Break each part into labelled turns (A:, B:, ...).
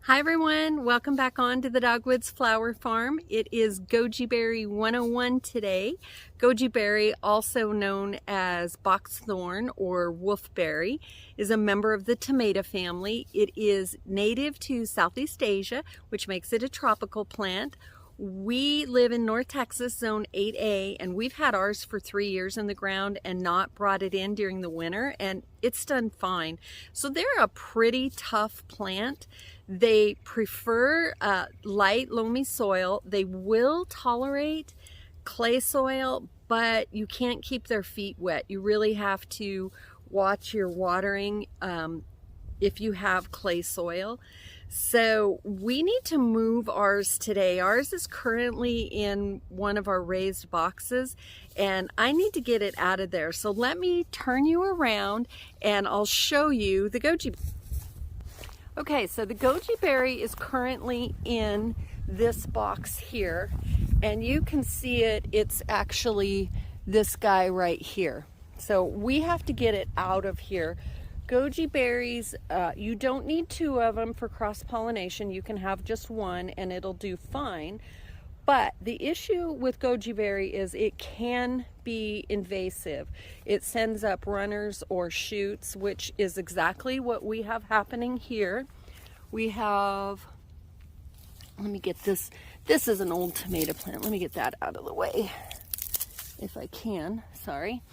A: Hi everyone, welcome back on to the Dogwoods Flower Farm. It is Goji Berry 101 today. Goji berry, also known as boxthorn or wolfberry, is a member of the tomato family. It is native to Southeast Asia, which makes it a tropical plant. We live in North Texas, zone 8A, and we've had ours for 3 years in the ground and not brought it in during the winter, and it's done fine. So they're a pretty tough plant. They prefer light, loamy soil. They will tolerate clay soil, but you can't keep their feet wet. You really have to watch your watering if you have clay soil. So we need to move ours today. Ours is currently in one of our raised boxes and I need to get it out of there. So let me turn you around and I'll show you the goji. Okay, so the goji berry is currently in this box here and you can see it. It's actually this guy right here. So we have to get it out of here. Goji berries, you don't need 2 of them for cross-pollination. You can have just 1 and it'll do fine. But the issue with goji berry is it can be invasive. It sends up runners or shoots, which is exactly what we have happening here. We have, let me get this. This is an old tomato plant. Let me get that out of the way if I can, sorry.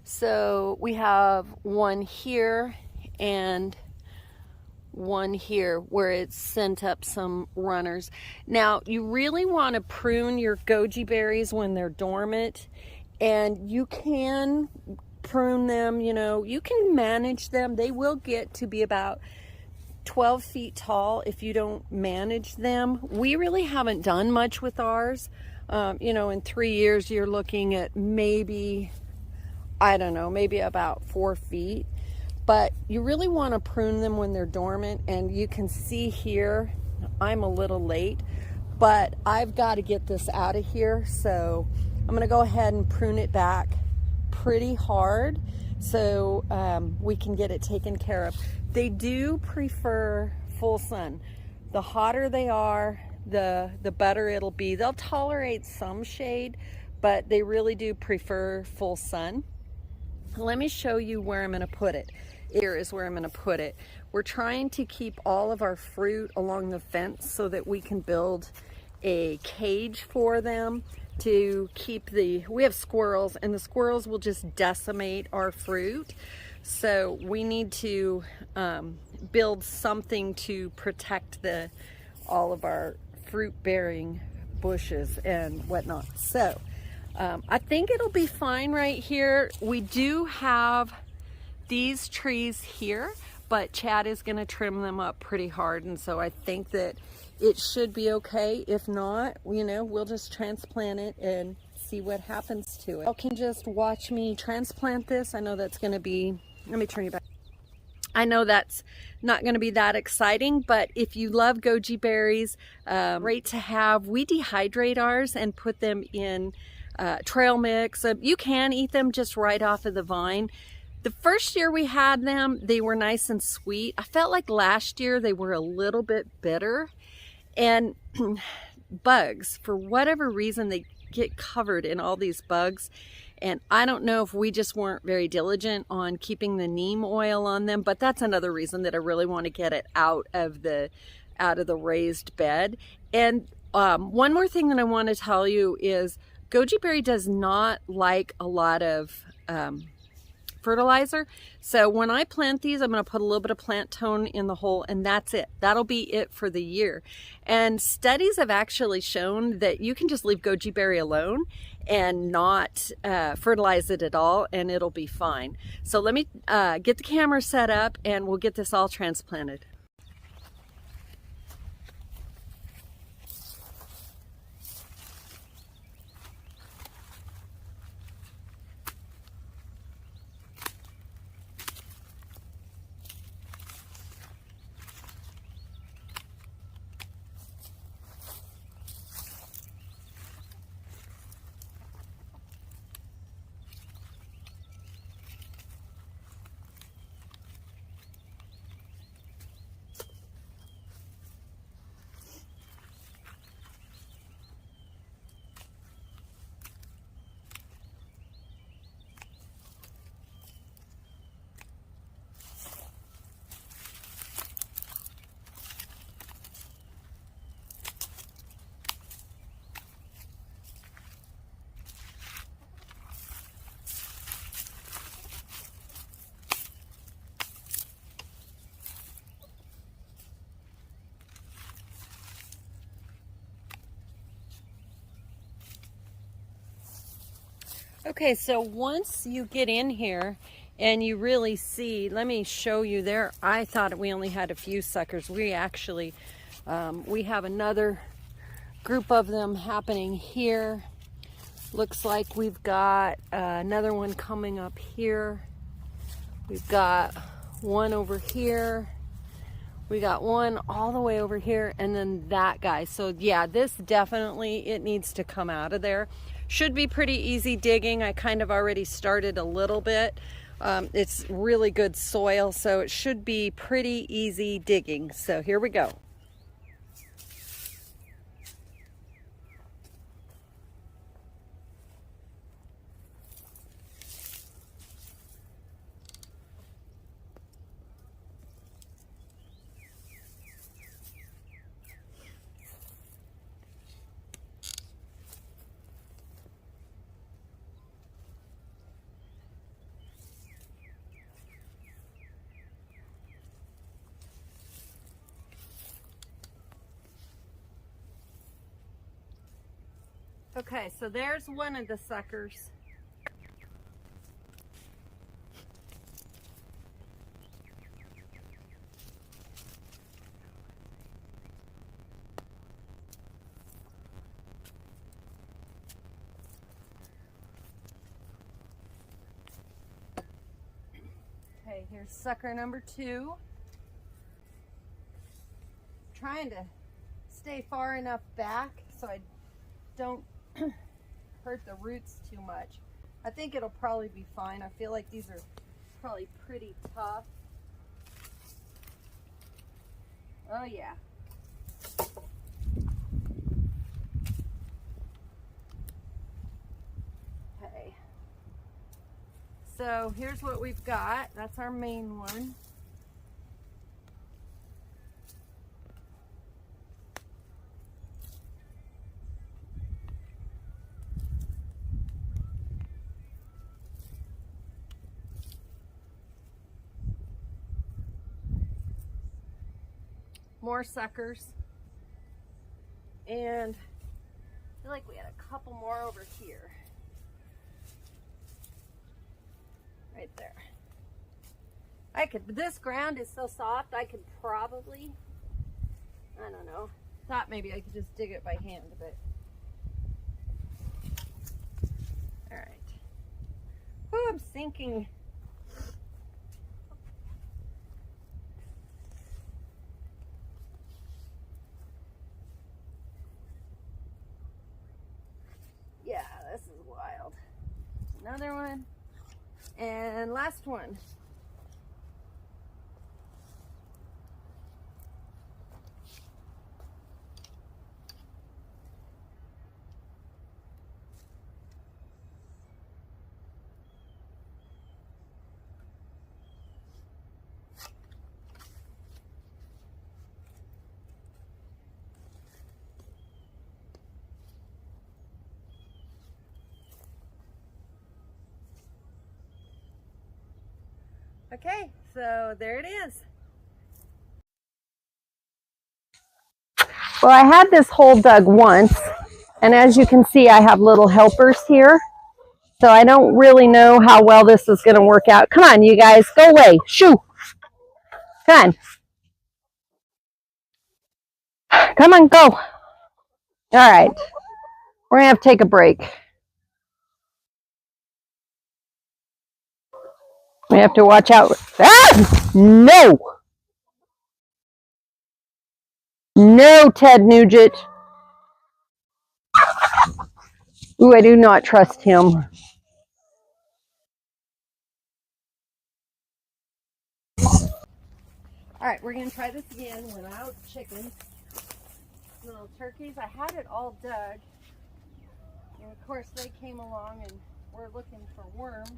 A: So we have one here and one here where it's sent up some runners. Now you really want to prune your goji berries when they're dormant, and you can prune them, you know, you can manage them. They will get to be about 12 feet tall if you don't manage them. We really haven't done much with ours. You know, in 3 years you're looking at maybe, I don't know, maybe about 4 feet. But you really want to prune them when they're dormant, and you can see here I'm a little late, but I've got to get this out of here, so I'm going to go ahead and prune it back pretty hard so we can get it taken care of. They do prefer full sun. The hotter they are, the better it'll be. They'll tolerate some shade, but they really do prefer full sun. Let me show you where I'm going to put it. Here is where I'm going to put it. We're trying to keep all of our fruit along the fence so that we can build a cage for them to keep we have squirrels, and the squirrels will just decimate our fruit. So we need to build something to protect all of our fruit bearing bushes and whatnot. So I think it'll be fine right here. We do have these trees here, but Chad is going to trim them up pretty hard, and so I think that it should be okay. If not, you know, we'll just transplant it and see what happens to it. You can just watch me transplant this. I know that's going to be, let me turn you back. I know that's not going to be that exciting, but if you love goji berries, great to have. We dehydrate ours and put them in trail mix. You can eat them just right off of the vine. The first year we had them, they were nice and sweet. I felt like last year they were a little bit bitter. And bugs, for whatever reason, they get covered in all these bugs. And I don't know if we just weren't very diligent on keeping the neem oil on them, but that's another reason that I really want to get it out of the raised bed. And one more thing that I want to tell you is goji berry does not like a lot of fertilizer. So when I plant these, I'm going to put a little bit of plant tone in the hole, and that's it. That'll be it for the year. And studies have actually shown that you can just leave goji berry alone and not fertilize it at all, and it'll be fine. So let me get the camera set up and we'll get this all transplanted. Okay, so once you get in here and you really see, let me show you there. I thought we only had a few suckers. We actually, we have another group of them happening here. Looks like we've got another one coming up here. We've got one over here. We got one all the way over here, and then that guy. So yeah, this definitely, it needs to come out of there. Should be pretty easy digging. I kind of already started a little bit. It's really good soil, so it should be pretty easy digging. So here we go. Okay, so there's one of the suckers. Okay, here's sucker number 2. Trying to stay far enough back so I don't hurt the roots too much. I think it'll probably be fine. I feel like these are probably pretty tough. Oh yeah. Okay. So here's what we've got. That's our main one. More suckers, and I feel like we had a couple more over here, right there. I could, this ground is so soft, I could probably, I don't know, thought maybe I could just dig it by hand, but all right. Whew, I'm sinking. Yeah, this is wild. Another one, and last one. Okay, so there it is. Well, I had this hole dug once, and as you can see, I have little helpers here. So I don't really know how well this is going to work out. Come on, you guys, go away. Shoo. Come on. Come on, go. All right. We're going to have to take a break. We have to watch out. Ah! No. No, Ted Nugent. Ooh, I do not trust him. All right, we're going to try this again without chickens. Little turkeys. I had it all dug. And of course, they came along and were looking for worms.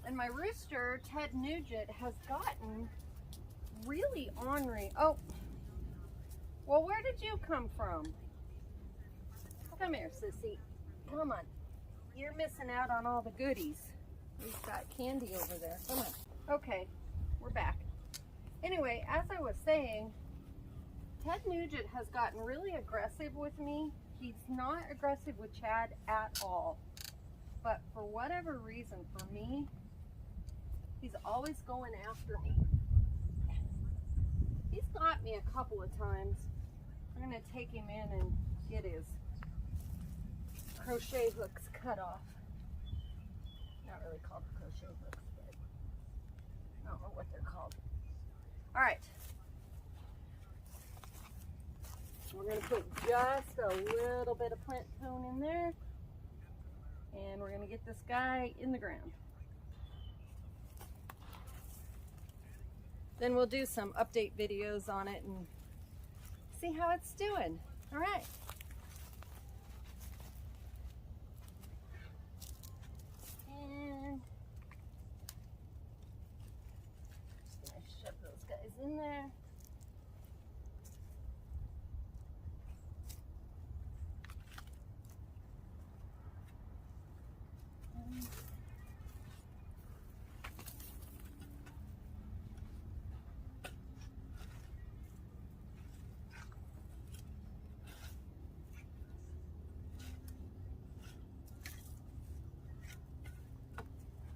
A: And my rooster, Ted Nugent, has gotten really ornery. Oh, well, where did you come from? Come here, sissy. Come on. You're missing out on all the goodies. We've got candy over there. Come on. Okay, we're back. Anyway, as I was saying, Ted Nugent has gotten really aggressive with me. He's not aggressive with Chad at all. but for whatever reason, for me, he's always going after me. He's got me a couple of times. I'm gonna take him in and get his crochet hooks cut off. Not really called crochet hooks, but I don't know what they're called. All right. We're going to put just a little bit of plant tone in there, and we're going to get this guy in the ground. Then we'll do some update videos on it and see how it's doing. All right. And just going to shove those guys in there.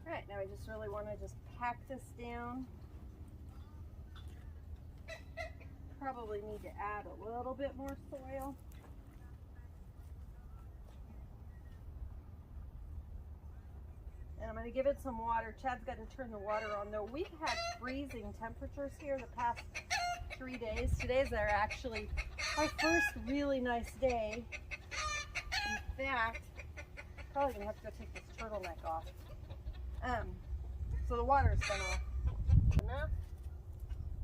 A: Alright, now I just really want to just pack this down. Probably need to add a little bit more soil. And I'm going to give it some water. Chad's got to turn the water on though. We've had freezing temperatures here the past 3 days. Today's actually our first really nice day. In fact, probably going to have to go take this turtleneck off. So the water's been off enough.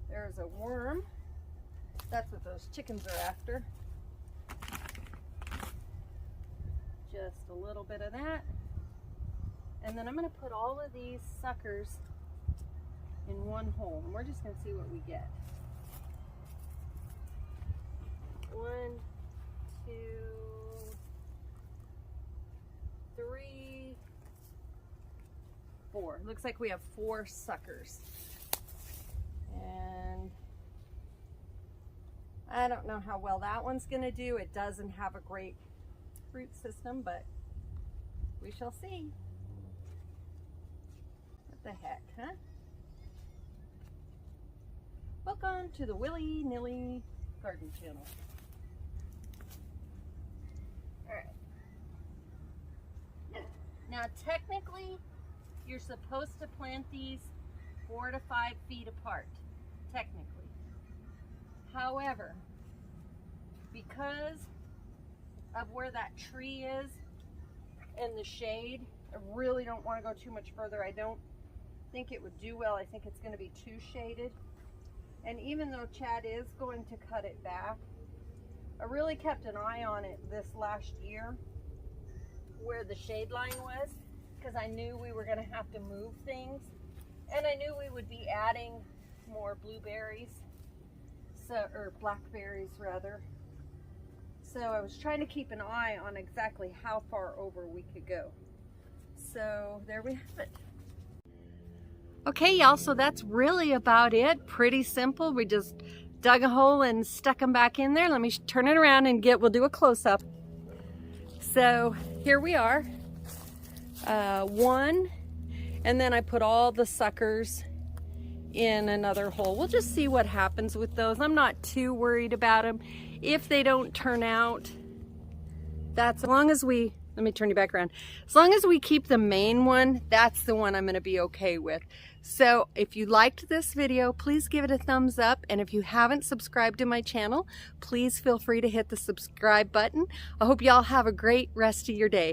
A: There's a worm. That's what those chickens are after. Just a little bit of that. And then I'm going to put all of these suckers in one hole. And we're just going to see what we get. 1, 2, 3, 4. Looks like we have 4 suckers. And I don't know how well that one's going to do. It doesn't have a great root system, but we shall see. What the heck, huh? Welcome to the Willy Nilly Garden Channel. Alright. Now technically, you're supposed to plant these 4 to 5 feet apart, technically. However, because of where that tree is and the shade, I really don't want to go too much further. I don't think it would do well. I think it's going to be too shaded. And even though Chad is going to cut it back, I really kept an eye on it this last year where the shade line was, because I knew we were going to have to move things, and I knew we would be adding more blueberries, or blackberries rather. So I was trying to keep an eye on exactly how far over we could go. So there we have it. Okay, y'all, so that's really about it. Pretty simple. We just dug a hole and stuck them back in there. Let me turn it around and we'll do a close-up. So here we are. One, and then I put all the suckers in another hole. We'll just see what happens with those. I'm not too worried about them. If they don't turn out, that's, as long as we, let me turn you back around. As long as we keep the main one, that's the one I'm going to be okay with. So if you liked this video, please give it a thumbs up. And if you haven't subscribed to my channel, please feel free to hit the subscribe button. I hope y'all have a great rest of your day.